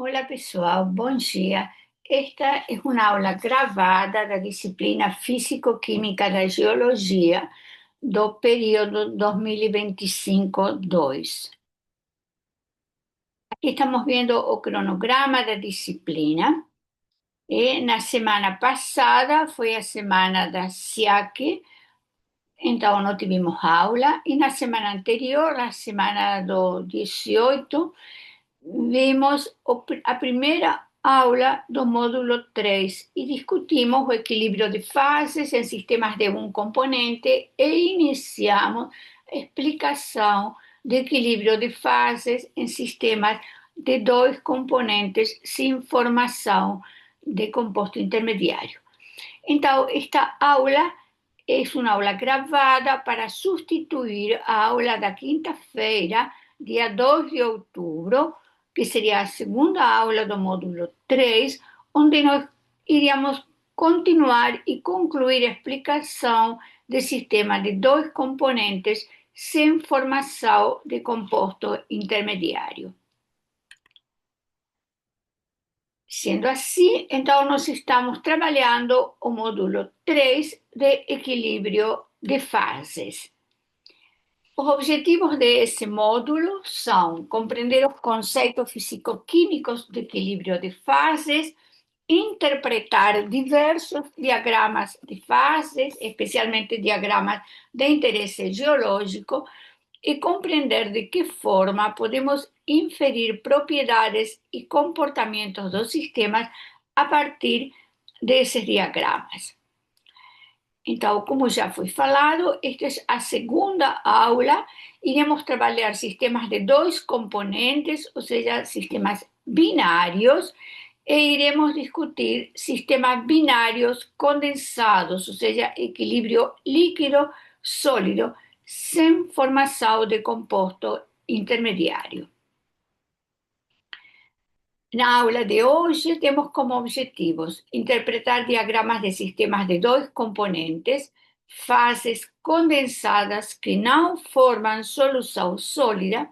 Olá pessoal, bom dia. Esta é uma aula gravada da disciplina Físico-Química da Geologia do período 2025-2. Aqui estamos vendo o cronograma da disciplina. E na semana passada foi a semana da SIAC, então não tivemos aula. E na semana anterior, a semana do 18, vimos a primeira aula do módulo 3 e discutimos o equilíbrio de fases em sistemas de um componente e iniciamos a explicação do equilíbrio de fases em sistemas de dois componentes sem formação de composto intermediário. Então, esta aula é uma aula gravada para substituir a aula da quinta-feira, dia 2 de outubro, que seria a segunda aula do módulo 3, onde nós iríamos continuar e concluir a explicação do sistema de dois componentes sem formação de composto intermediário. Sendo assim, então nós estamos trabalhando o módulo 3 de equilíbrio de fases. Os objetivos desse módulo são compreender os conceitos físico-químicos de equilíbrio de fases, interpretar diversos diagramas de fases, especialmente diagramas de interesse geológico, e compreender de que forma podemos inferir propriedades e comportamentos dos sistemas a partir desses diagramas. Então, como já foi falado, esta é a segunda aula. Iremos trabalhar sistemas de dois componentes, ou seja, sistemas binários, e iremos discutir sistemas binários condensados, ou seja, equilíbrio líquido-sólido, sem formação de composto intermediário. Na aula de hoje, temos como objetivos interpretar diagramas de sistemas de dois componentes, fases condensadas que não formam solução sólida,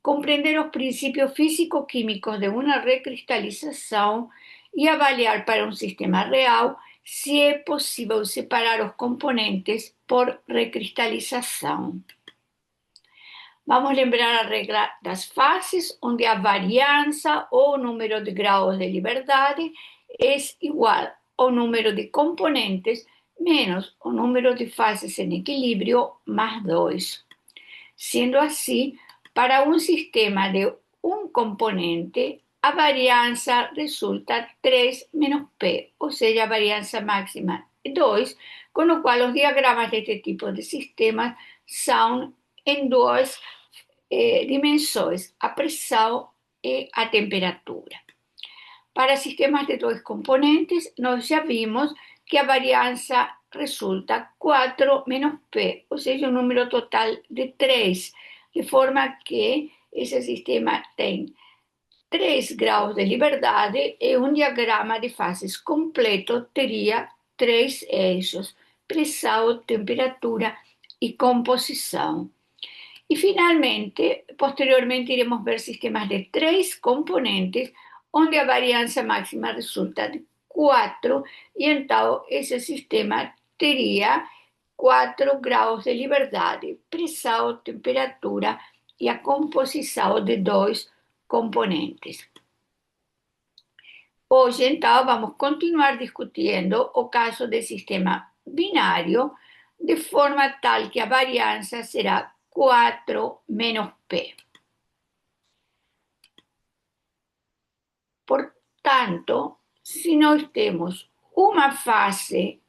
compreender os princípios físico-químicos de uma recristalização e avaliar para um sistema real se é possível separar os componentes por recristalização. Vamos lembrar a regra das fases, onde a variança ou número de graus de liberdade é igual ao número de componentes menos o número de fases em equilíbrio mais 2. Sendo assim, para um sistema de um componente, a variança resulta 3 menos P, ou seja, a variança máxima é 2, com o qual os diagramas deste tipo de sistemas são em duas dimensões, a pressão e a temperatura. Para sistemas de dois componentes, nós já vimos que a variança resulta 4 menos P, ou seja, um número total de 3, de forma que esse sistema tem 3 graus de liberdade e um diagrama de fases completo teria 3 eixos: pressão, temperatura e composição. E, finalmente, posteriormente, iremos ver sistemas de 3 componentes, onde a variança máxima resulta de 4, e então esse sistema teria 4 graus de liberdade, pressão, temperatura e a composição de 2 componentes. Hoje, então, vamos continuar discutindo o caso do sistema binário, de forma tal que a variança será 4 menos P. Portanto, se nós temos uma fase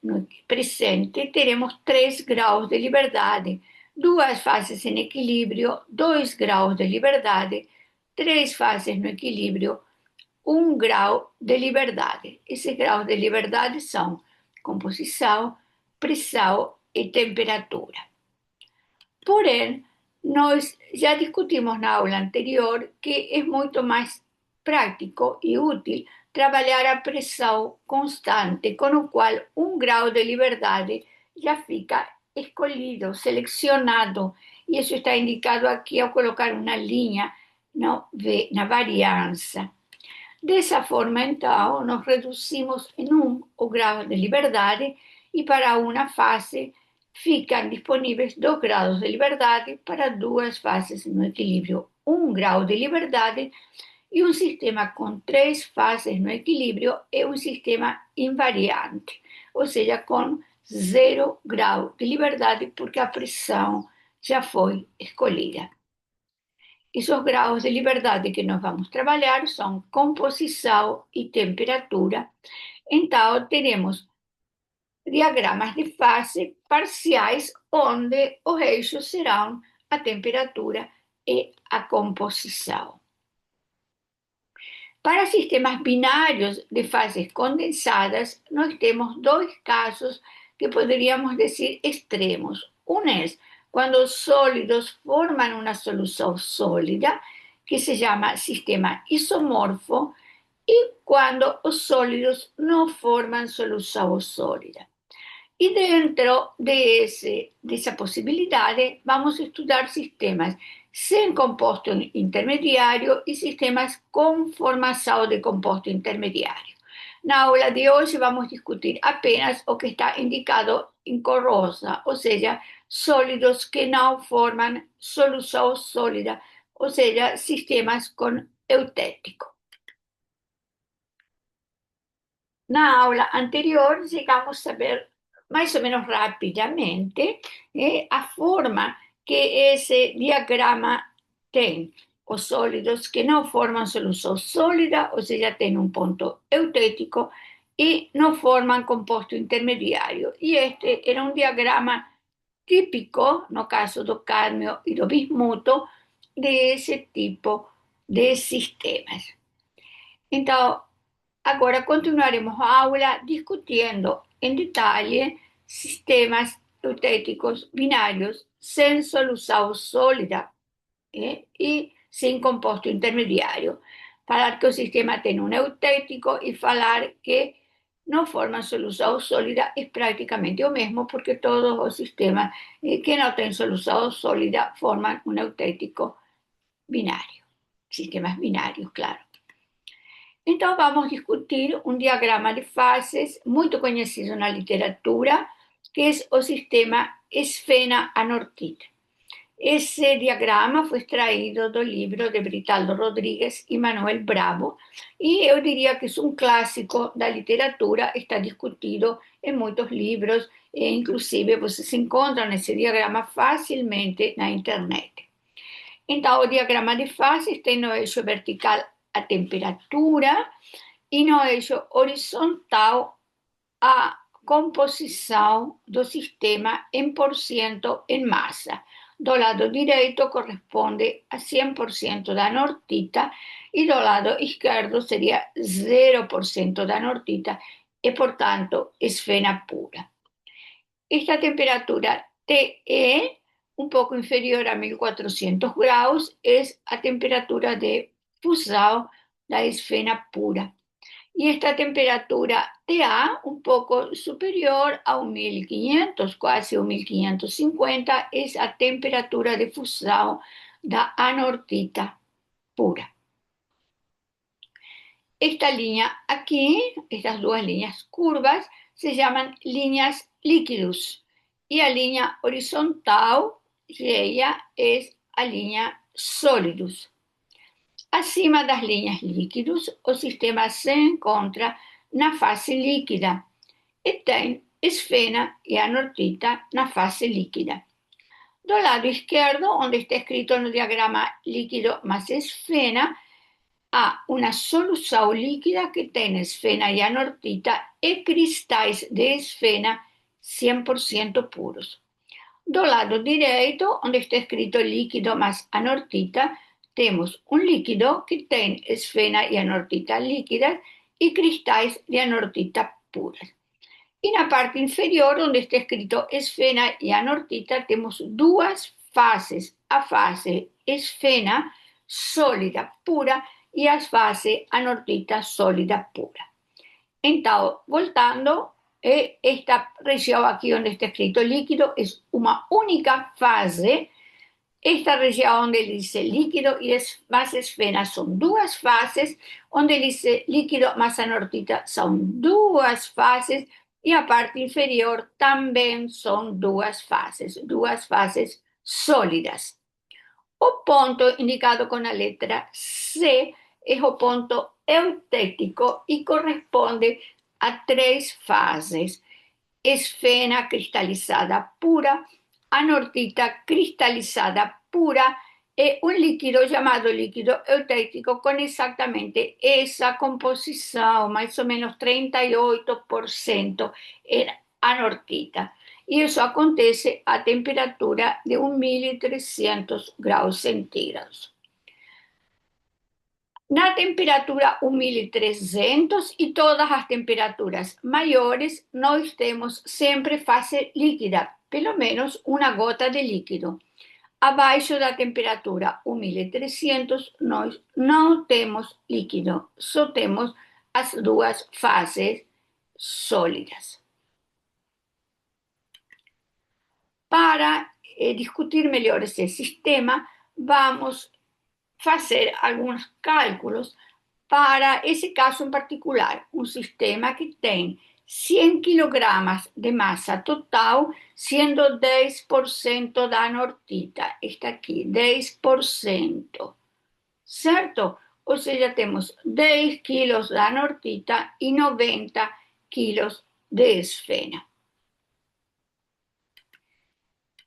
presente, teremos 3 graus de liberdade, duas fases em equilíbrio, 2 graus de liberdade, 3 fases no equilíbrio, 1 grau de liberdade. Esses graus de liberdade são composição, pressão e temperatura. Porém, nós já discutimos na aula anterior que é muito mais prático e útil trabalhar a pressão constante, com o qual 1 grau de liberdade já fica escolhido, selecionado, e isso está indicado aqui ao colocar uma linha na variança. Dessa forma, então, nós reduzimos em o grau de liberdade e para uma fase ficam disponíveis 2 graus de liberdade para 2 fases no equilíbrio, 1 grau de liberdade e um sistema com 3 fases no equilíbrio é um sistema invariante, ou seja, com 0 grau de liberdade porque a pressão já foi escolhida. Esos graus de liberdade que nós vamos trabalhar são composição e temperatura. Então, teremos diagramas de fase parciais, onde os eixos serão a temperatura e a composição. Para sistemas binários de fases condensadas, nós temos 2 casos que poderíamos dizer extremos. Um é quando os sólidos formam uma solução sólida, que se chama sistema isomorfo, e quando os sólidos não formam solução sólida. E dentro dessa possibilidade, vamos estudar sistemas sem composto intermediário e sistemas com formação de composto intermediário. Na aula de hoje, vamos discutir apenas o que está indicado em cor rosa, ou seja, sólidos que não formam solução sólida, ou seja, sistemas com eutético. Na aula anterior, chegamos a ver mais ou menos rapidamente a forma que esse diagrama tem. Os sólidos que não formam solução sólida, ou seja, tem um ponto eutético e não formam composto intermediário. E este era um diagrama típico, no caso do cádmio e do bismuto, desse tipo de sistemas. Então, agora continuaremos a aula discutindo em detalhe sistemas eutéticos binários sem solução sólida e sem composto intermediário. Falar que o sistema tem um eutético e falar que não forma solução sólida é praticamente o mesmo, porque todos os sistemas que não têm solução sólida formam um eutético binário. Sistemas binários, claro. Então, vamos discutir um diagrama de fases muito conhecido na literatura, que é o sistema esfena-anortita. Esse diagrama foi extraído do livro de Britaldo Rodrigues e Manuel Bravo, e eu diria que é um clássico da literatura, está discutido em muitos livros, e inclusive vocês encontram esse diagrama facilmente na internet. Então, o diagrama de fases tem no eixo vertical a temperatura e no eixo horizontal a composição do sistema em porcento em massa. Do lado direito corresponde a 100% da anortita e do lado esquerdo seria 0% da anortita e, portanto, esfena pura. Esta temperatura TE, un poco inferior a 1400 graus, es a temperatura de fusão da esfena pura. Y esta temperatura TA, un poco superior a 1500, casi 1550, es a temperatura de fusão da anortita pura. Esta línea aquí, estas dos líneas curvas, se llaman líneas líquidos. Y la línea horizontal, ella es a línea sólidos. Acima das linhas líquidos, o sistema se encontra na fase líquida e tem esfena e anortita na fase líquida. Do lado esquerdo, onde está escrito no diagrama líquido más esfena, há uma solução líquida que tem esfena e anortita e cristais de esfena 100% puros. Do lado direito, onde está escrito líquido más anortita, temos um líquido que tem esfena e anortita líquidas e cristais de anortita puras. E na parte inferior, onde está escrito esfena e anortita, temos 2 fases, a fase esfena sólida pura e a fase anortita sólida pura. Então, voltando, esta região aqui onde está escrito líquido é uma única fase Esta região onde ele dice líquido e más esfena são duas fases, onde ele dice líquido más anortita são duas fases, e a parte inferior também são duas fases sólidas. O ponto indicado com a letra C é o ponto eutético e corresponde a três fases: esfena cristalizada pura, anortita cristalizada pura e un líquido llamado líquido eutético con exactamente esa composición, más o menos 38% en anortita. Y eso acontece a temperatura de 1300 graus centígrados. Na temperatura 1300 e todas as temperaturas maiores, nós temos sempre fase líquida, pelo menos uma gota de líquido. Abaixo da temperatura 1300, nós não temos líquido, só temos as duas fases sólidas. Para discutir melhor esse sistema, vamos fazer alguns cálculos para esse caso em particular, um sistema que tem 100 kg de massa total, sendo 10% da anortita. Está aqui, 10%, certo? Ou seja, temos 10 quilos da anortita e 90 quilos de esfena.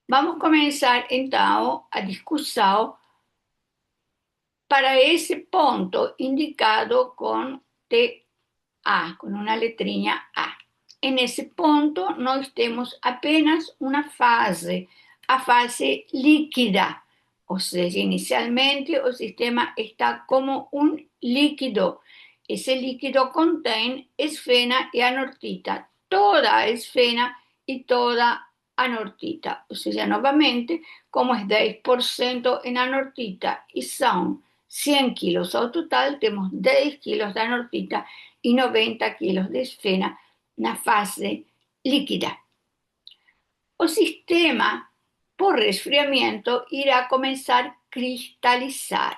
Vamos começar, então, a discussão para esse ponto indicado com TA, com uma letrinha A. E nesse ponto, nós temos apenas uma fase, a fase líquida. Ou seja, inicialmente o sistema está como um líquido. Esse líquido contém esfena e anortita, toda a esfena e toda a anortita. Ou seja, novamente, como é 10% em anortita e são 100 quilos ao total, temos 10 quilos de anortita e 90 quilos de esfena na fase líquida. O sistema, por resfriamento, irá começar a cristalizar.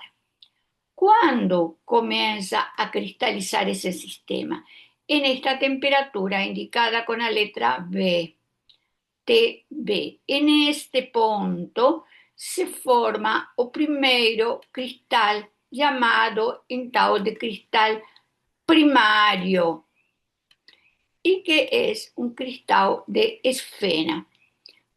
Quando começa a cristalizar esse sistema? En esta temperatura indicada com a letra B, TB. En este ponto se forma o primeiro cristal, chamado então de cristal primário, e que é um cristal de esfena.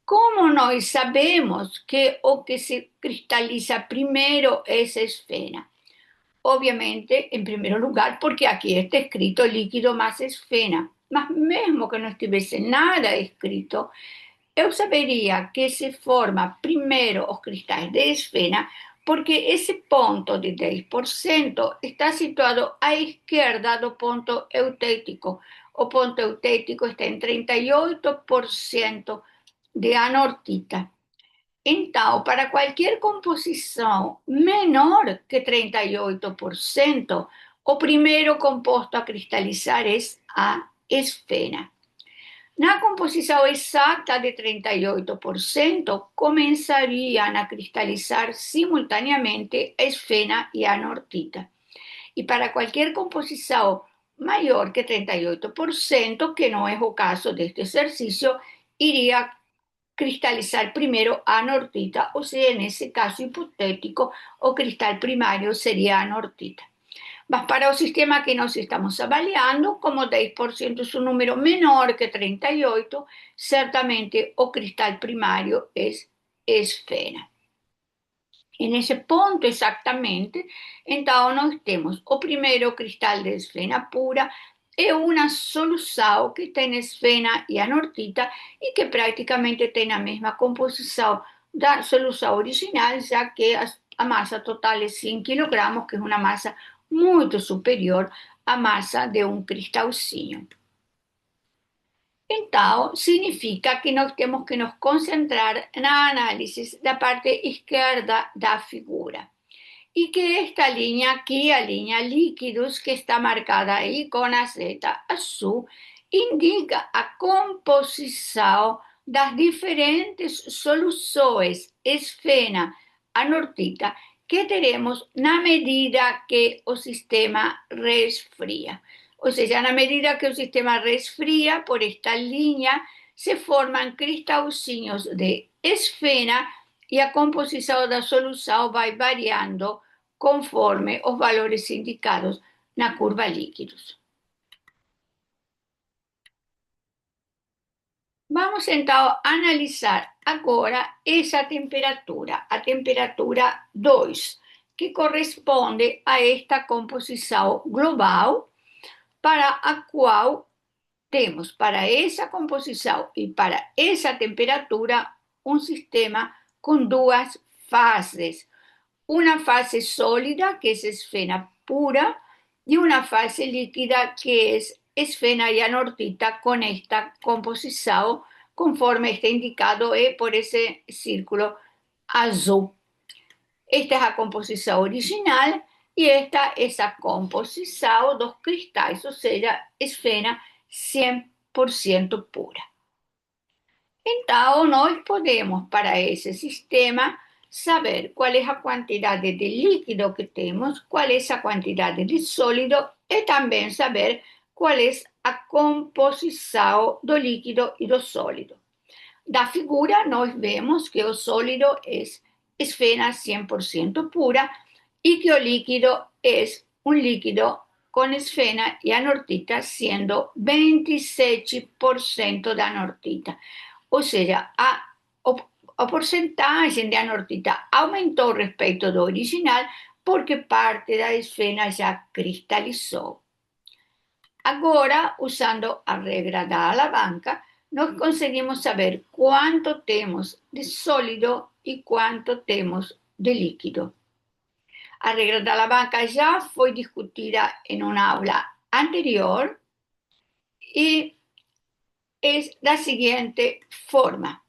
Como nós sabemos que o que se cristaliza primeiro é essa esfena? Obviamente, em primeiro lugar, porque aqui está escrito líquido más esfena. Mas mesmo que não estivesse nada escrito, eu saberia que se forma primeiro os cristais de esfena, porque esse ponto de 10% está situado à esquerda do ponto eutético. O ponto eutético está em 38% de anortita. Então, para qualquer composição menor que 38%, o primeiro composto a cristalizar é a esfena. Na composição exata de 38%, começariam a cristalizar simultaneamente a esfena e a anortita. E para qualquer composição maior que 38%, que não é o caso deste exercício, iria cristalizar primeiro a anortita, ou seja, nesse caso hipotético, o cristal primário seria a anortita. Mas para o sistema que nós estamos avaliando, como 10% é um número menor que 38%, certamente o cristal primário é esfena. E nesse ponto exatamente, então nós temos o primeiro cristal de esfena pura, é uma solução que tem esfena e anortita e que praticamente tem a mesma composição da solução original, já que a massa total é 100 kg, que é uma massa muito superior à massa de um cristalzinho. Então, significa que nós temos que nos concentrar na análise da parte esquerda da figura. E que esta linha aqui, a linha líquidos, que está marcada aí com a seta azul, indica a composição das diferentes soluções esfena, anortita que teremos na medida que o sistema resfría. Ou seja, na medida que o sistema resfría, por esta linha se forman cristalzinhos de esfena e a composição da solução vai variando conforme os valores indicados na curva líquidos. Vamos então a analisar agora essa temperatura, a temperatura 2, que corresponde a esta composição global para a qual temos para essa composição e para essa temperatura um sistema com duas fases. Uma fase sólida, que é esfera pura, e uma fase líquida, que é esfera e anortita, com esta composição, conforme está indicado por esse círculo azul. Esta é a composição original e esta é a composição dos cristais, ou seja, esfera 100% pura. Então, nós podemos, para esse sistema, saber qual é a quantidade de líquido que temos, qual é a quantidade de sólido e também saber qual é a composição do líquido e do sólido. Da figura, nós vemos que o sólido é esfera 100% pura y que el líquido es un líquido con esfera y anortita siendo 27% de anortita. O sea, a porcentaje de anortita aumentou respecto do original porque parte da esfera já cristalizou. Agora, usando a regra da alavanca, nós conseguimos saber quanto temos de sólido e quanto temos de líquido. A regra da alavanca já foi discutida em uma aula anterior e é da seguinte forma.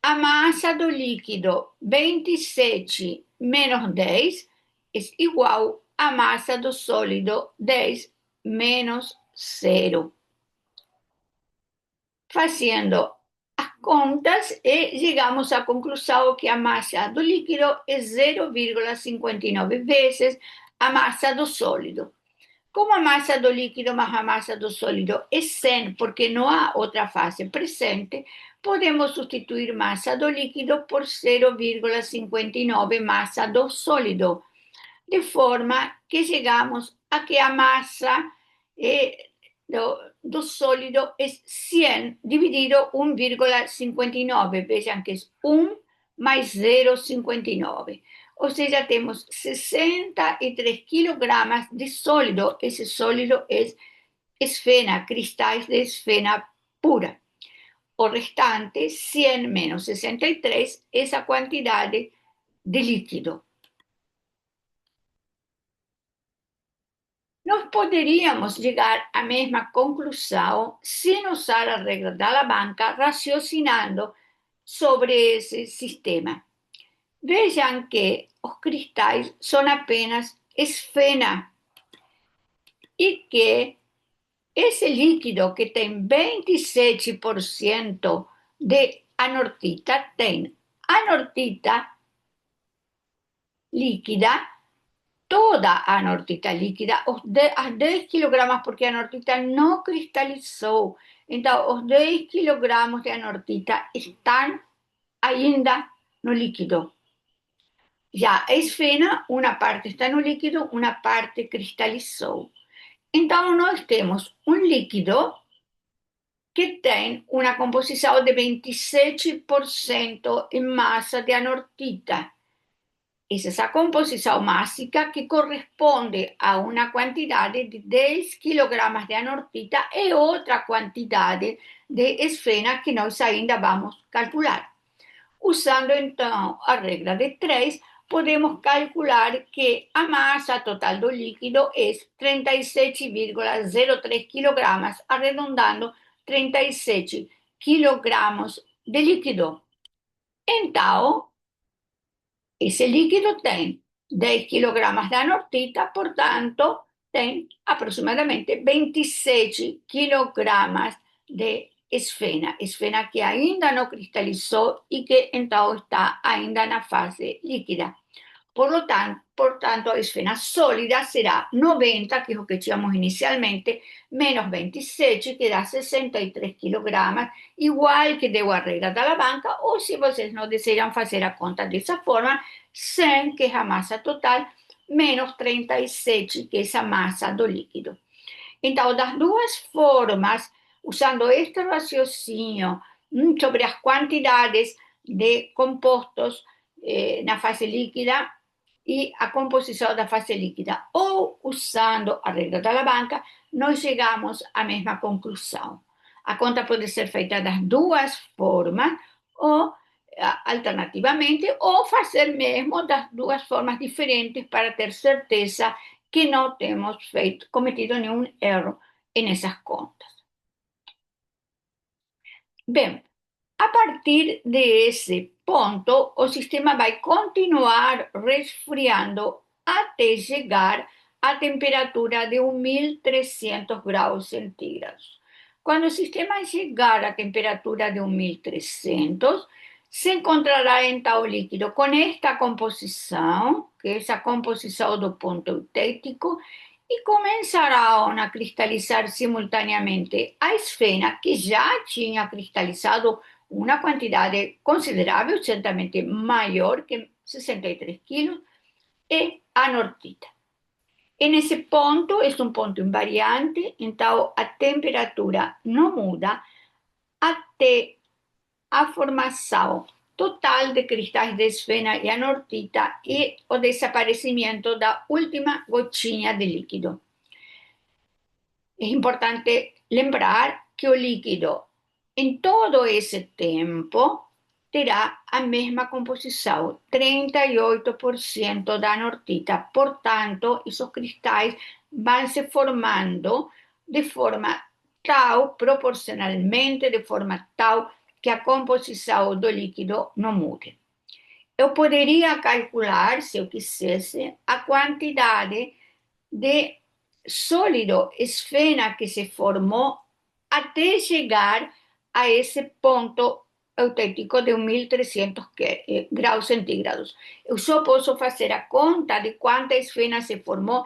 A massa do líquido 27 menos 10 é igual à massa do sólido 10 menos 0. Fazendo as contas, chegamos à conclusão que a massa do líquido é 0,59 vezes a massa do sólido. Como a massa do líquido mais a massa do sólido é 100, porque não há outra fase presente, podemos substituir massa do líquido por 0,59 massa do sólido, de forma que chegamos a que a massa do sólido é 100 dividido 1,59. Vejam que é 1 mais 0,59. Ou seja, temos 63 quilogramas de sólido. Esse sólido é esfera, cristais de esfera pura. O restante, 100 menos 63, é a quantidade de líquido. Nós poderíamos chegar à mesma conclusão sem usar a regra da alavanca, raciocinando sobre esse sistema. Vejam que os cristais são apenas esfera e que esse líquido que tem 27% de anortita tem anortita líquida, toda a anortita líquida, as 10 quilogramas, porque a anortita não cristalizou. Então, os 10 quilogramas de anortita estão ainda no líquido. Já a esfera, uma parte está no líquido, uma parte cristalizou. Então, nós temos um líquido que tem uma composição de 27% em massa de anortita. Essa é a composição mássica que corresponde a uma quantidade de 10 quilogramas de anortita e outra quantidade de esfera que nós ainda vamos calcular. Usando então a regra de 3, podemos calcular que a massa total do líquido é 37,03 quilogramas, arredondando 37 quilogramas de líquido. Então, esse líquido tem 10 quilogramas de anortita, portanto, tem aproximadamente 27 quilogramas de esfena que ainda não cristalizou e que então está ainda na fase líquida. Por tanto, a esfera sólida será 90, que es lo que echamos inicialmente, menos 27, que da 63 kilogramos, igual que deu a regra da banca, ou se vocês não desejam fazer a conta dessa forma, 100, que é a massa total, menos 37, que é a massa do líquido. Então, das duas formas, usando este raciocínio sobre as quantidades de compostos na fase líquida e a composição da fase líquida, ou usando a regra da banca, nós chegamos à mesma conclusão. A conta pode ser feita das duas formas, ou alternativamente, ou fazer mesmo das duas formas diferentes para ter certeza que não temos cometido nenhum erro nessas contas. Bem, a partir desse ponto, o sistema vai continuar resfriando até chegar à temperatura de 1.300 graus centígrados. Quando o sistema chegar à temperatura de 1.300, se encontrará então o líquido com esta composição, que é essa composição do ponto eutêtico, e começarão a cristalizar simultaneamente a esfera, que já tinha cristalizado una cantidad considerable, certamente maior que 63 quilos, e a nortita. Nesse ponto, é um ponto invariante, então a temperatura não muda até a formação total de cristais de esfera e anortita e o desaparecimento da última gotinha de líquido. É importante lembrar que o líquido, em todo esse tempo, terá a mesma composição, 38% da anortita. Portanto, esses cristais vão se formando de forma tal, proporcionalmente, de forma tal, que a composição do líquido não mude. Eu poderia calcular, se eu quisesse, a quantidade de sólido esfera que se formou até chegar a esse ponto eutêtico de 1.300 graus centígrados. Eu só posso fazer a conta de quanta esfera se formou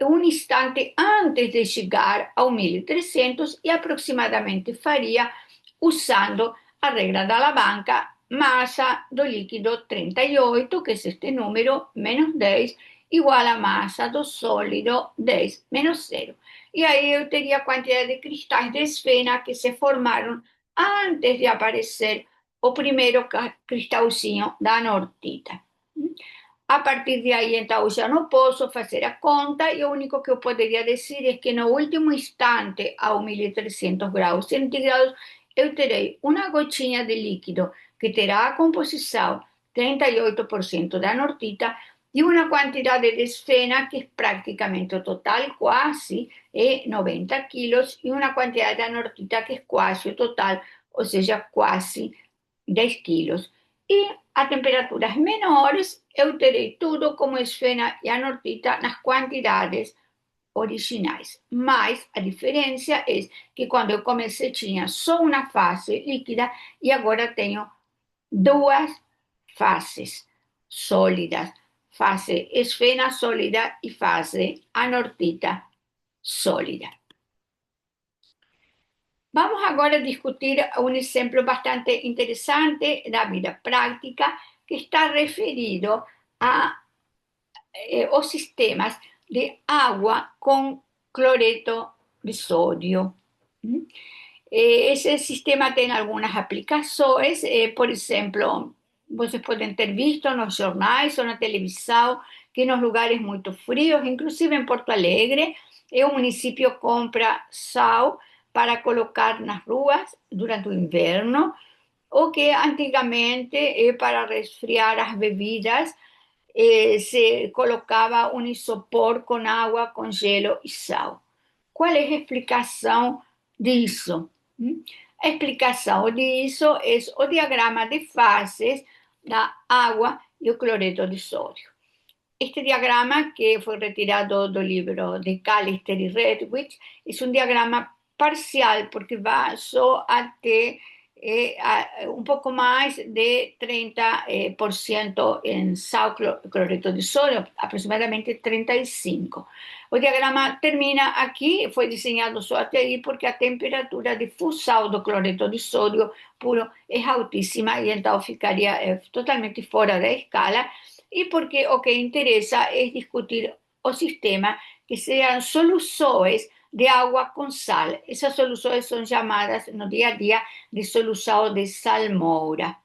um instante antes de chegar a 1.300 e aproximadamente faria usando a regra da alavanca, massa do líquido 38, que é este número, menos 10, igual a massa do sólido 10 menos 0. E aí eu teria a quantidade de cristais de esfera que se formaram antes de aparecer o primeiro cristalzinho da anortita. A partir de aí, então, já não posso fazer a conta e o único que eu poderia dizer é que no último instante, a 1.300 graus centígrados, eu terei uma gotinha de líquido que terá a composição 38% da anortita e uma quantidade de esfera que é praticamente o total, quase, é 90 quilos, e uma quantidade de anortita que é quase o total, ou seja, quase 10 quilos. E a temperaturas menores, eu terei tudo como esfera e anortita nas quantidades originais. Mas a diferença é que quando eu comecei tinha só uma fase líquida e agora tenho duas fases sólidas. Fase esfera sólida e fase anortita sólida. Vamos agora discutir um exemplo bastante interessante da vida prática que está referido a os sistemas de água com cloreto de sódio. Esse sistema tem algumas aplicações, por exemplo, vocês podem ter visto nos jornais ou na televisão que nos lugares muito frios, inclusive em Porto Alegre, o município compra sal para colocar nas ruas durante o inverno, o que antigamente, para resfriar as bebidas, se colocava um isopor com água, com gelo e sal. Qual é a explicação disso? A explicação disso é o diagrama de fases da água e o cloreto de sódio. Este diagrama, que foi retirado do livro de Callister e Redwich, é um diagrama parcial, porque va só até um pouco mais de 30% em sal cloreto de sódio, aproximadamente 35%. O diagrama termina aqui, foi desenhado só até aí, porque a temperatura de fusão do cloreto de sódio puro é altíssima e então ficaria totalmente fora da escala, e porque o que interessa é discutir o sistema que sejam soluções de agua con sal. Esas soluciones son llamadas no día a día de solução de salmoura.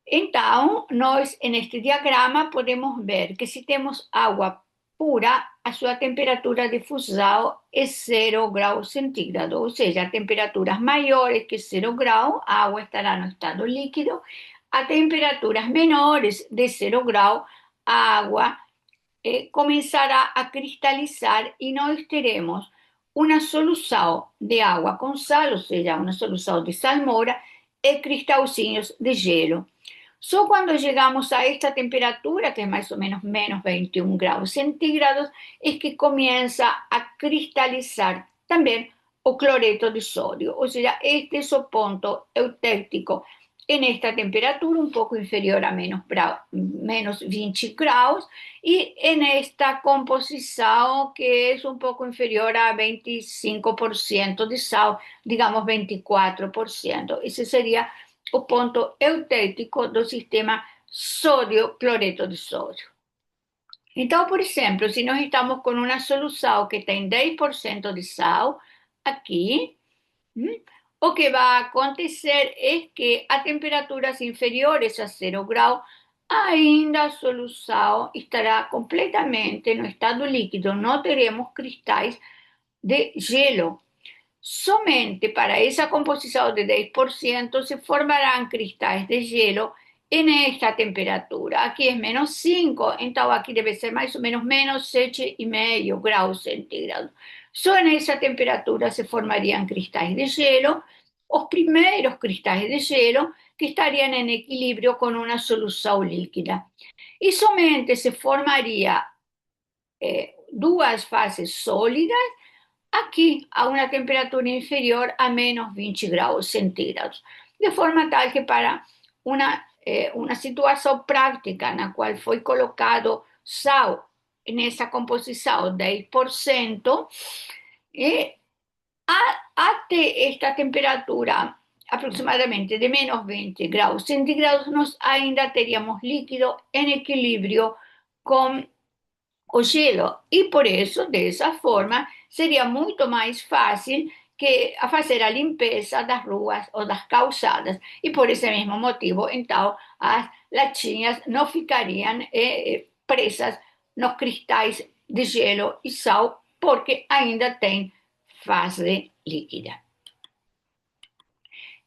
Então, nós, neste diagrama, podemos ver que se temos água pura, a sua temperatura de fusão é 0 graus centígrados, ou seja, a temperaturas maiores que 0 grau, a água estará no estado líquido, a temperaturas menores de 0 grau, a água comenzará a cristalizar y nós teremos una solução de agua con sal, ou seja, una solução de salmoura e cristalzinhos de gelo. Só quando chegamos a esta temperatura, que é mais ou menos menos 21 graus centígrados, é que começa a cristalizar também o cloreto de sódio. Ou seja, este é o ponto eutértico en esta temperatura, un poco inferior a menos 20 graus, y en esta composición que es un poco inferior a 25% de sal, digamos 24%. Ese sería el punto eutértico del sistema sodio-cloreto de sodio. Então, por exemplo, se nós estamos com uma solução que tem 10% de sal aqui, o que vai acontecer é que a temperaturas inferiores a 0 grau, ainda a solução estará completamente no estado líquido, não teremos cristais de gelo. Somente para essa composição de 10% se formarão cristais de gelo em esta temperatura. Aqui é menos 5, então aqui deve ser mais ou menos menos 7,5 graus centígrados. Só nessa temperatura se formariam cristais de gelo, os primeiros cristais de gelo que estariam em equilíbrio com uma solução líquida. E somente se formaria duas fases sólidas aqui a uma temperatura inferior a menos 20 graus centígrados, de forma tal que para uma situação prática na qual foi colocado sal nessa composição 10%, até esta temperatura aproximadamente de menos 20 graus centígrados, nós ainda teríamos líquido em equilíbrio com o gelo, e por isso, dessa forma, seria muito mais fácil que a fazer a limpeza das ruas ou das calçadas, e por esse mesmo motivo, então, as latinhas não ficariam presas nos cristais de gelo e sal, porque ainda tem fase líquida.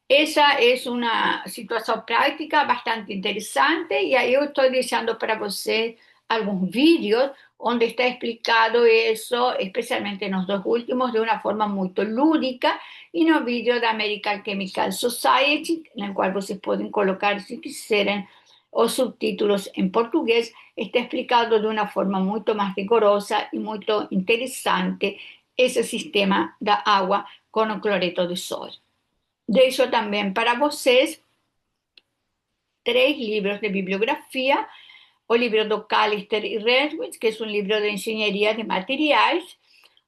Essa é uma situação prática bastante interessante, e aí eu estou deixando para você alguns vídeos onde está explicado isso, especialmente nos dois últimos, de uma forma muito lúdica, e no vídeo da American Chemical Society, no qual vocês podem colocar, se quiserem, os subtítulos em português, está explicado de uma forma muito mais rigorosa e muito interessante esse sistema da água com o cloreto de sódio. Deixo também para vocês 3 livros de bibliografia: o livro do Callister e Redwitz, que é um livro de engenharia de materiais;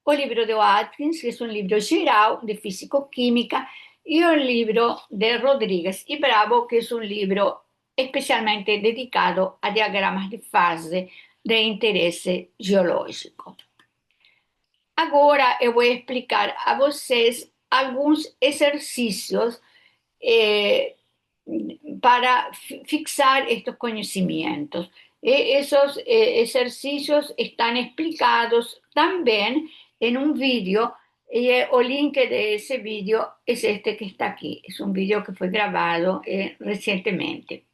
o livro de Atkins, que é um livro geral de físico-química; e o livro de Rodrigues e Bravo, que é um livro especialmente dedicado a diagramas de fase de interesse geológico. Agora eu vou explicar a vocês alguns exercícios para fixar estes conhecimentos. Esos exercícios están explicados también en un vídeo, y el link de ese vídeo es este que está aquí. Es un vídeo que fue grabado recientemente.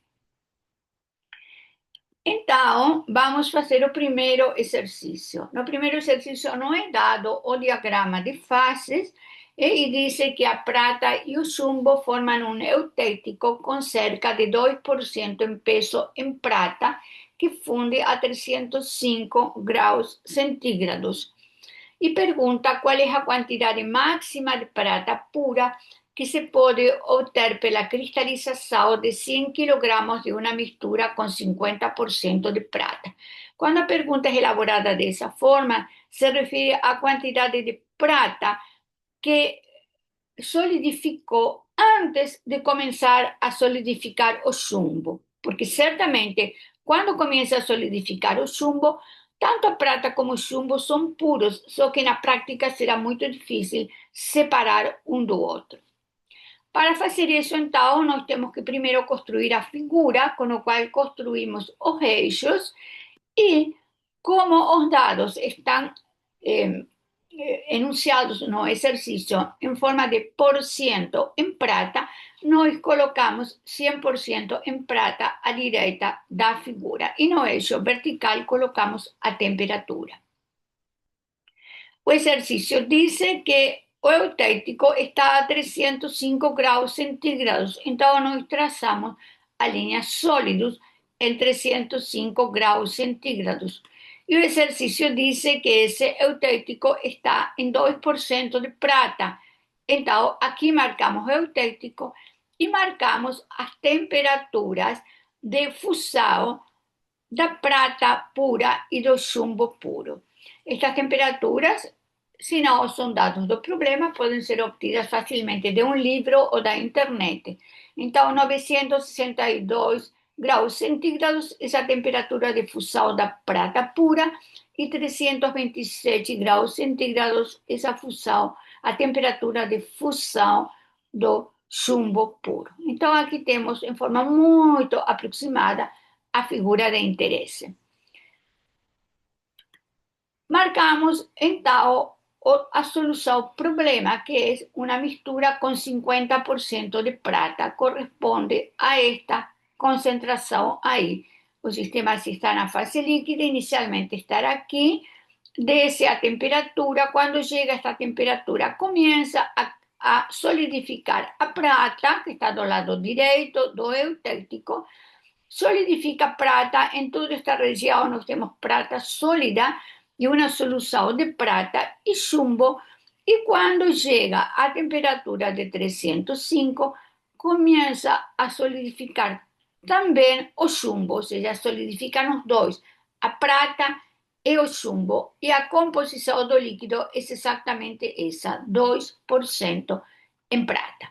Então, vamos fazer o primeiro exercício. No primeiro exercício não é dado o diagrama de fases, e diz que a prata e o chumbo formam um eutértico com cerca de 2% em peso em prata, que funde a 305 graus centígrados. e pergunta qual é a quantidade máxima de prata pura que se pode obter pela cristalização de 100 kg de uma mistura com 50% de prata. Quando a pergunta é elaborada dessa forma, se refere à quantidade de prata que solidificou antes de começar a solidificar o chumbo, porque certamente quando começa a solidificar o chumbo, tanto a prata como o chumbo são puros, só que na prática será muito difícil separar um do outro. Para fazer isso, então, nós temos que primeiro construir a figura, com a qual construímos os eixos, e como os dados estão enunciados no exercício em forma de por ciento em prata, nós colocamos 100% em prata à direita da figura e no eixo vertical colocamos a temperatura. O exercício diz que o eutérico está a 305 graus centígrados, então nós traçamos a linha sólidos em 305 graus centígrados. E o exercício diz que esse eutérico está em 2% de prata. Então, aqui marcamos o eutérico e marcamos as temperaturas de fusão da prata pura e do chumbo puro. Estas temperaturas, se não são dados do problema, podem ser obtidas facilmente de um livro ou da internet. Então, 962 graus centígrados é a temperatura de fusão da prata pura e 327 graus centígrados é a fusão, a temperatura de fusão do chumbo puro. Então, aqui temos, em forma muito aproximada, a figura de interesse. Marcamos, então, a solução ao problema, que é uma mistura com 50% de prata, corresponde a esta concentração aí. O sistema está na fase líquida, inicialmente está aqui, desce a temperatura, quando chega a esta temperatura, começa a solidificar a prata, que está do lado direito do eutérico, solidifica prata, em toda esta região nós temos prata sólida e uma solução de prata e chumbo, e quando chega a temperatura de 305, começa a solidificar também o chumbo, ou seja, solidificam os dois, a prata e o chumbo, e a composição do líquido é exatamente essa, 2% em prata.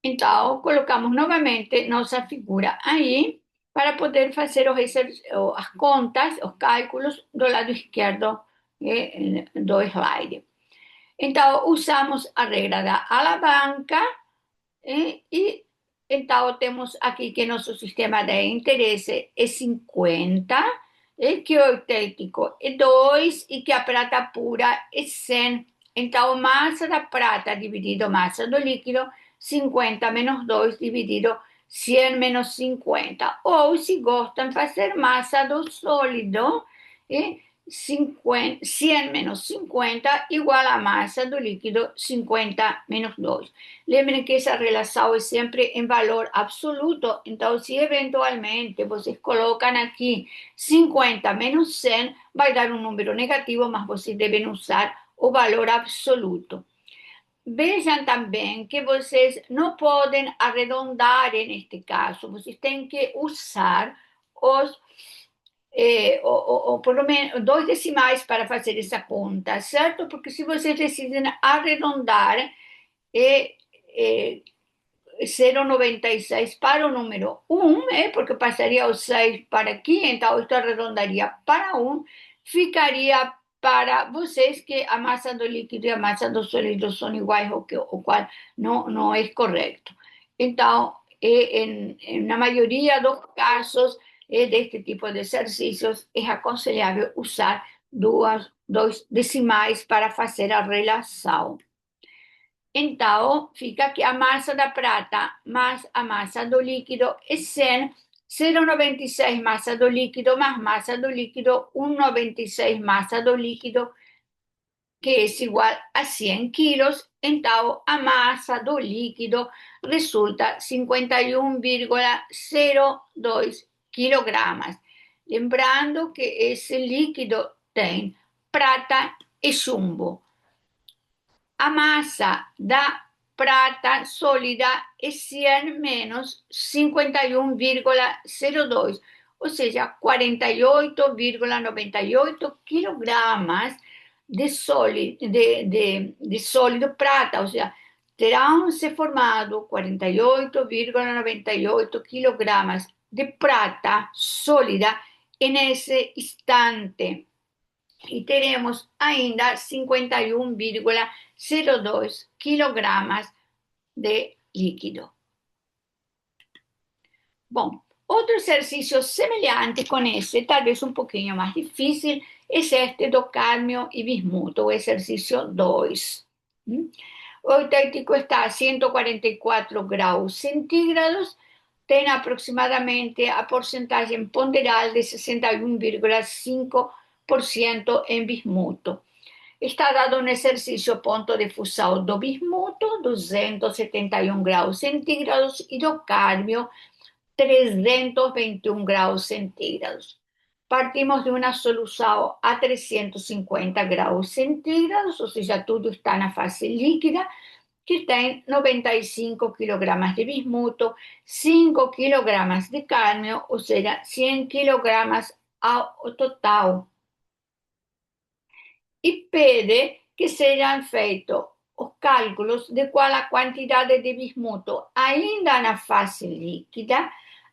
Então, colocamos novamente nossa figura aí para poder fazer as contas, os cálculos do lado esquerdo do slide. Então, usamos a regra da alavanca e então temos aqui que nosso sistema de interesse é 50, que o eutérico é 2 e que a prata pura é 100. Então, massa da prata dividido massa do líquido, 50 menos 2 dividido 100 menos 50. Ou, se gostam, fazer massa do sólido, 100 menos 50 igual a massa do líquido 50 menos 2. Lembrem que essa relação é sempre em valor absoluto, então se eventualmente vocês colocam aqui 50 menos 100, vai dar um número negativo, mas vocês devem usar o valor absoluto. Vejam também que vocês não podem arredondar neste caso, vocês têm que usar por lo menos 2 decimais para fazer essa conta, certo? Porque se vocês decidem arredondar 0,96 para o número 1, porque passaria o 6 para aqui, então isto arredondaria para 1, ficaria para vocês que a massa do líquido e a massa do sólido são iguais, o qual não é correto. Então, na maioria dos casos, deste tipo de exercícios, é aconselhável usar 2 decimais para fazer a relação. Então, fica que a massa da prata mais a massa do líquido é 100, 0,96 massa do líquido mais massa do líquido, 1,96 massa do líquido, que é igual a 100 quilos. Então, a massa do líquido resulta 51,02 quilogramas. Lembrando que esse líquido tem prata e chumbo. A massa da prata sólida é 100 menos 51,02, ou seja, 48,98 quilogramas de sólido prata, ou seja, terão se formado 48,98 quilogramas de prata sólida nesse instante. Y tenemos ainda 51,02 kilogramas de líquido. Bom, outro exercício semelhante com esse, talvez um pouquinho mais difícil, é este do cádmio e bismuto, o exercício 2. O eutértico está a 144 graus centígrados, tem aproximadamente a porcentagem ponderal de 61,5% em bismuto. Está dado um exercício ponto de fusão do bismuto, 271 graus centígrados, e do cádmio, 321 graus centígrados. Partimos de uma solução a 350 graus centígrados, ou seja, tudo está na fase líquida, que tem 95 kg de bismuto, 5 kg de cádmio, ou seja, 100 kg ao total. E pede que sejam feitos os cálculos de qual a quantidade de bismuto ainda na fase líquida,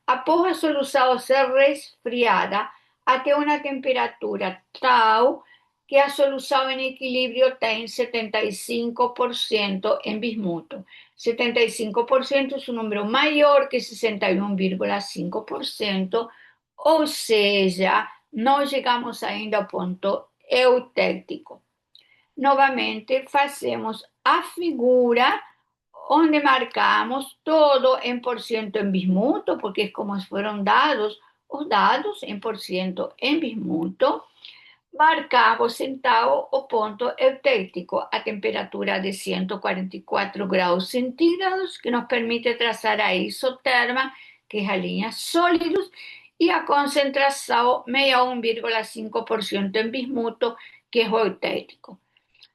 após a solução ser resfriada até uma temperatura tal que a solução em equilíbrio tem 75% em bismuto. 75% é um número maior que 61,5%, ou seja, não chegamos ainda ao ponto eutértico. Novamente, fazemos a figura onde marcamos todo em porcento em bismuto, porque é como foram dados os dados em porcento em bismuto. Marcamos então o ponto eutértico, a temperatura de 144 graus centígrados, que nos permite traçar a isoterma, que é a linha sólidos, e a concentração 61,5% em bismuto, que é o eutértico.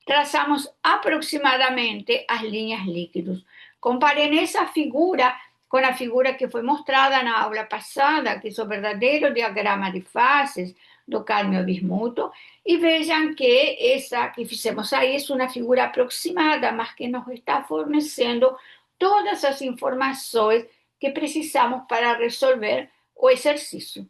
Traçamos aproximadamente as linhas líquidos. Comparem essa figura com a figura que foi mostrada na aula passada, que é o verdadeiro diagrama de fases do cádmio bismuto, e vejam que essa que fizemos aí é uma figura aproximada, mas que nos está fornecendo todas as informações que precisamos para resolver o exercício.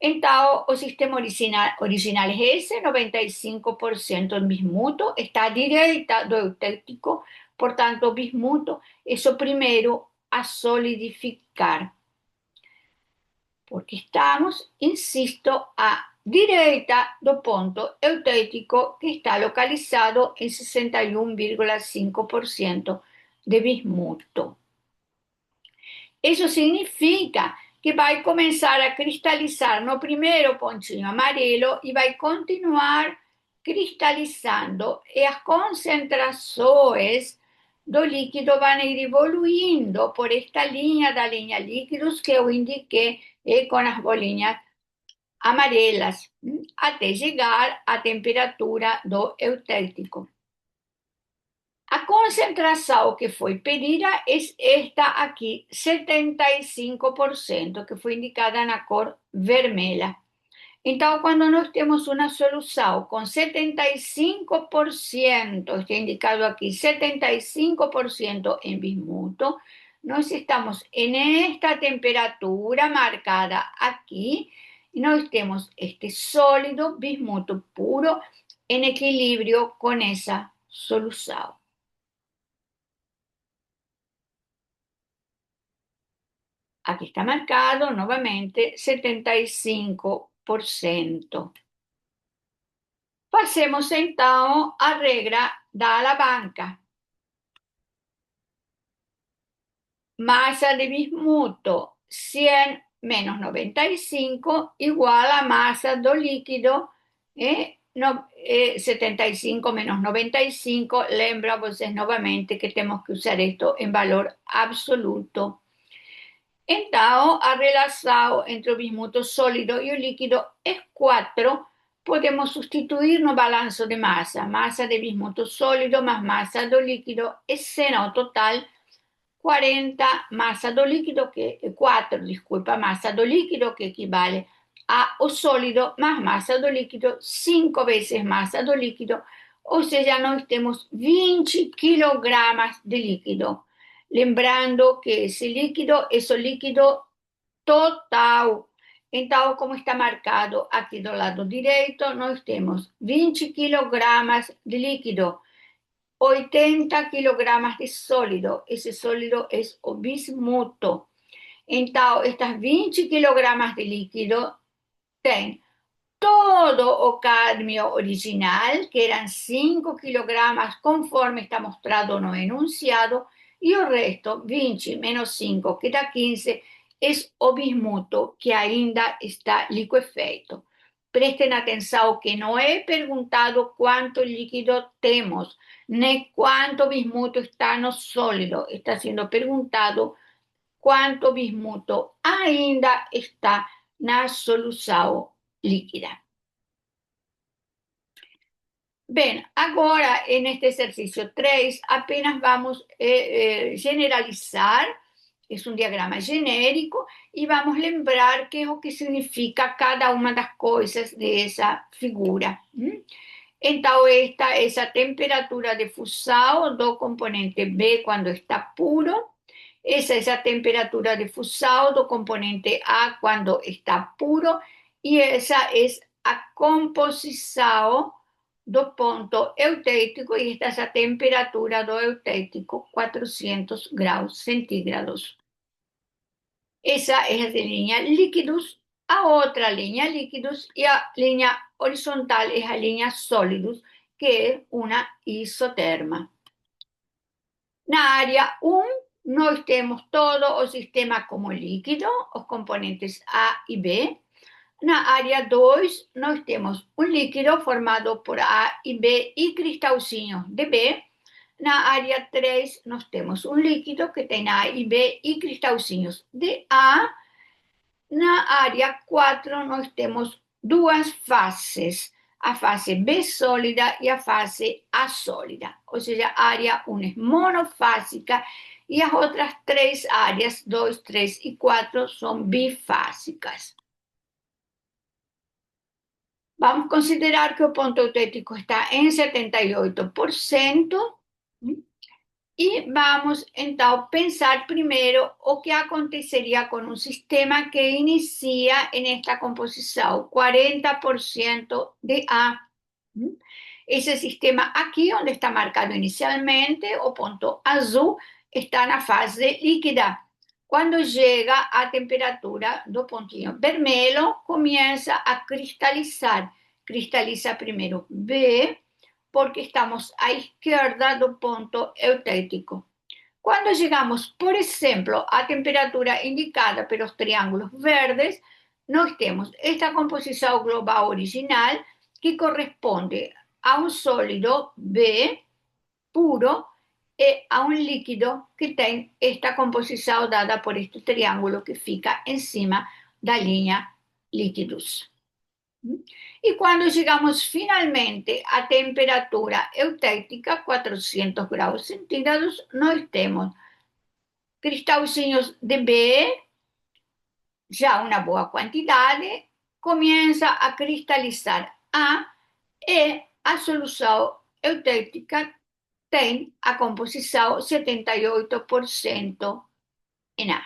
Então, o sistema original é esse, 95% em bismuto, está à direita do eutértico, portanto, o bismuto é o primeiro a solidificar. Porque estamos, insisto, à direita do ponto eutértico, que está localizado em 61,5% de bismuto. Isso significa que vai começar a cristalizar no primeiro pontinho amarelo e vai continuar cristalizando, e as concentrações do líquido vão ir evoluindo por esta linha da linha líquidos que eu indiquei com as bolinhas amarelas, até chegar à temperatura do eutértico. A concentração que foi pedida é esta aqui, 75%, que foi indicada na cor vermelha. Então, quando nós temos uma solução com 75%, está indicado aqui 75% em bismuto, nós estamos nesta temperatura marcada aqui, e nós temos este sólido bismuto puro em equilíbrio com essa solução. Aqui está marcado novamente 75%. Fazemos então a regra da alavanca. Massa de bismuto 100 menos 95 igual a massa do líquido 75 menos 95. Lembra vocês novamente que temos que usar isto em valor absoluto. Então, a relação entre o bismuto sólido e o líquido é 4 podemos sustituir no balanço de massa de bismuto sólido más massa do líquido, escena o total 40 massa do líquido, 4, disculpa, massa do líquido, que equivale a o sólido más massa do líquido, 5 veces massa do líquido, ou seja, nós temos 20 quilogramas de líquido. Lembrando que esse líquido é o líquido total. Então, como está marcado aqui do lado direito, nós temos 20 quilogramas de líquido, 80 quilogramas de sólido. Esse sólido é o bismuto. Então, estas 20 quilogramas de líquido têm todo o cadmio original, que eran 5 quilogramas, conforme está mostrado no enunciado, y el resto, 20 menos 5, que dá 15, es o bismuto, que ainda está liquefeito. Presten atención que no he preguntado cuánto líquido tenemos, ni cuánto bismuto está no sólido. Está siendo preguntado cuánto bismuto ainda está na solução líquida. Bien, ahora en este ejercicio 3 apenas vamos a generalizar, es un diagrama genérico, y vamos a lembrar qué es lo que significa cada una de las cosas de esa figura. Entonces, esta es la temperatura de fusão do componente B cuando está puro. Esa es la temperatura de fusão do componente A cuando está puro. Y esa es la composición do ponto eutético, y esta es la temperatura do eutético, 400 grados centígrados. Esa es la línea líquidos, a otra línea líquidos, y la línea horizontal es la línea sólidos, que es una isoterma. Na área 1, nós temos todo o sistema como líquido, os componentes A y B. Na área 2, nós temos un líquido formado por A y B y cristalzinhos de B. Na área 3, nós temos un líquido que tem A y B y cristalzinhos de A. Na área 4, nós temos duas fases, a fase B sólida e a fase A sólida. Ou seja, a área 1 é monofásica e as outras três áreas, 2, 3 e 4, são bifásicas. Vamos considerar que o ponto eutético está em 78%. E vamos, então, pensar primeiro o que aconteceria com um sistema que inicia nesta composição, 40% de A. Esse sistema aqui, onde está marcado inicialmente, o ponto azul, está na fase líquida. Quando chega a temperatura do pontinho vermelho, começa a cristalizar. Cristaliza primeiro B, porque estamos à esquerda do ponto eutético. Quando chegamos, por exemplo, à temperatura indicada pelos triângulos verdes, nós temos esta composição global original, que corresponde a um sólido B puro e a um líquido que tem esta composição dada por este triângulo que fica em cima da linha líquidos. E quando chegamos finalmente à temperatura eutética, 400 graus centígrados, nós temos cristalzinhos de B, já uma boa quantidade, começa a cristalizar A, e a solução eutética tem a composição 78% em A.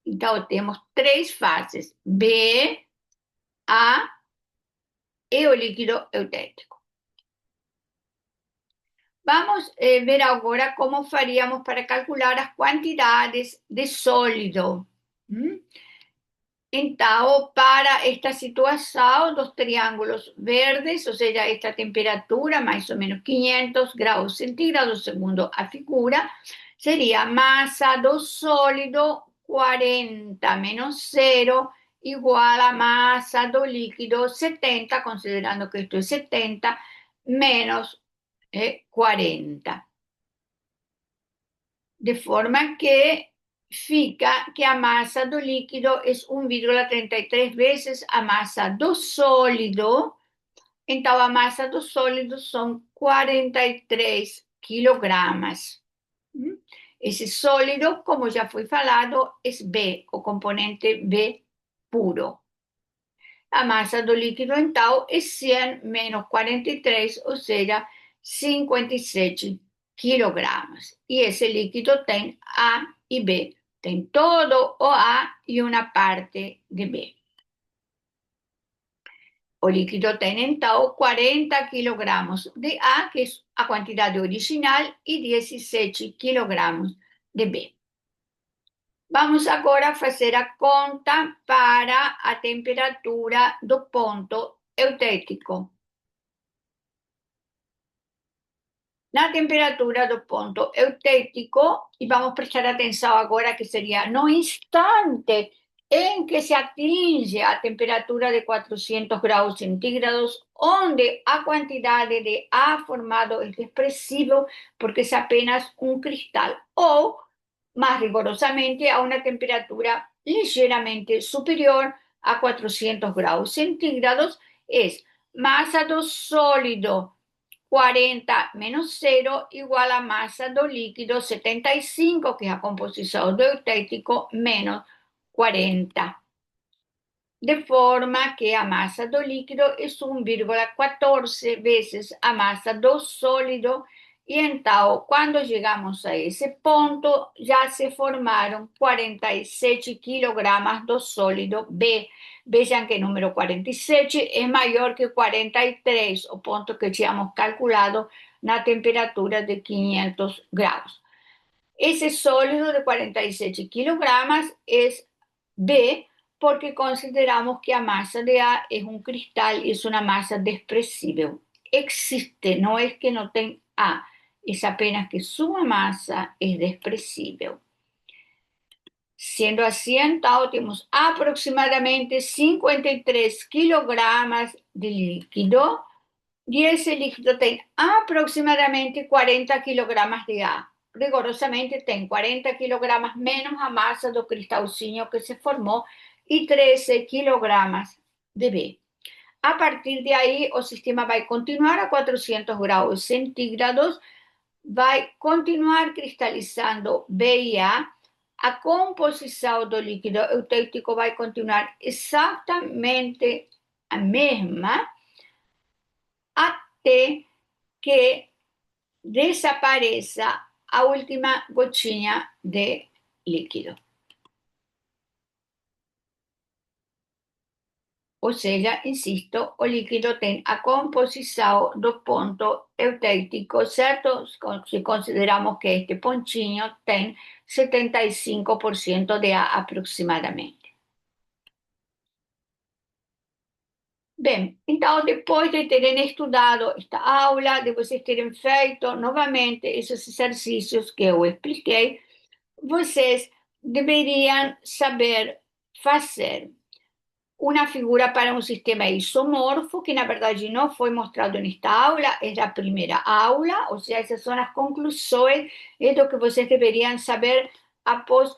Então, temos três fases: B, A e o líquido eutético. Vamos ver agora como faríamos para calcular as quantidades de sólido. Então, para esta situação dos triângulos verdes, ou seja, esta temperatura, mais ou menos 500 graus centígrados, segundo a figura, seria massa do sólido 40 menos 0 igual a massa do líquido 70, considerando que isto é 70, menos 40. De forma que fica que a massa do líquido é 1,33 vezes a massa do sólido. Então, a massa do sólido são 43 quilogramas. Esse sólido, como já foi falado, é B, o componente B puro. A massa do líquido, então, é 100 menos 43, ou seja, 57 quilogramas. E esse líquido tem A e B. Tem todo o A e uma parte de B. O líquido tem, então, 40 quilogramas de A, que é a quantidade original, e 17 quilogramas de B. Vamos agora fazer a conta para a temperatura do ponto eutético. Na temperatura do ponto eutético, e vamos prestar atenção agora que seria no instante em que se atinge a temperatura de 400 graus centígrados, onde a quantidade de A formado é expressível porque é apenas um cristal, ou, mais rigorosamente, a uma temperatura ligeiramente superior a 400 graus centígrados, é massa do sólido 40 menos 0 igual a massa do líquido 75, que é a composição do eutético, menos 40. De forma que a massa do líquido é 1,14 vezes a massa do sólido. E então, quando chegamos a esse ponto, já se formaram 47 quilogramas do sólido B. Vejam que o número 47 é maior que 43, o ponto que tínhamos calculado na temperatura de 500 graus. Ese sólido de 47 kilogramas es B porque consideramos que a masa de A es un cristal y es una masa despreciable. Existe, no es que no tenga A, es apenas que su masa es despreciable. Siendo así, entonces tenemos aproximadamente 53 kilogramas de líquido y ese líquido tiene aproximadamente 40 kilogramas de A. Rigorosamente tem 40 kilogramas menos a massa do cristalzinho que se formou e 13 kilogramas de B. A partir de aí, o sistema vai continuar a 400 graus centígrados, vai continuar cristalizando B e A. A composição do líquido eutético vai continuar exatamente a mesma até que desapareça a última gotinha de líquido. Ou seja, insisto, o líquido tem a composição do ponto eutético, certo? Se consideramos que este pontinho tem 75% de A aproximadamente. Bem, então, depois de terem estudado esta aula, de vocês terem feito novamente esses exercícios que eu expliquei, vocês deveriam saber fazer uma figura para um sistema isomorfo, que na verdade não foi mostrado nesta aula, é da primeira aula, ou seja, essas são as conclusões, é do que vocês deveriam saber após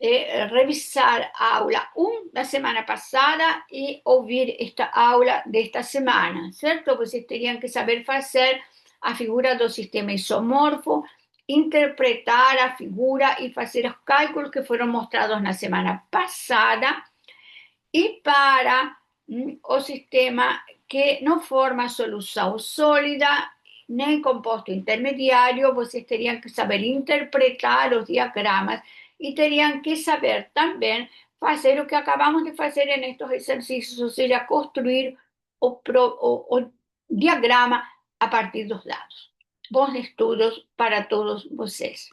revisar a aula 1 da semana passada e ouvir esta aula desta semana, certo? Vocês teriam que saber fazer a figura do sistema isomorfo, interpretar a figura e fazer os cálculos que foram mostrados na semana passada. E para o sistema que não forma solução sólida nem composto intermediário, vocês teriam que saber interpretar os diagramas e teriam que saber também fazer o que acabamos de fazer nestes exercícios, ou seja, construir o diagrama a partir dos dados. Bons estudos para todos vocês.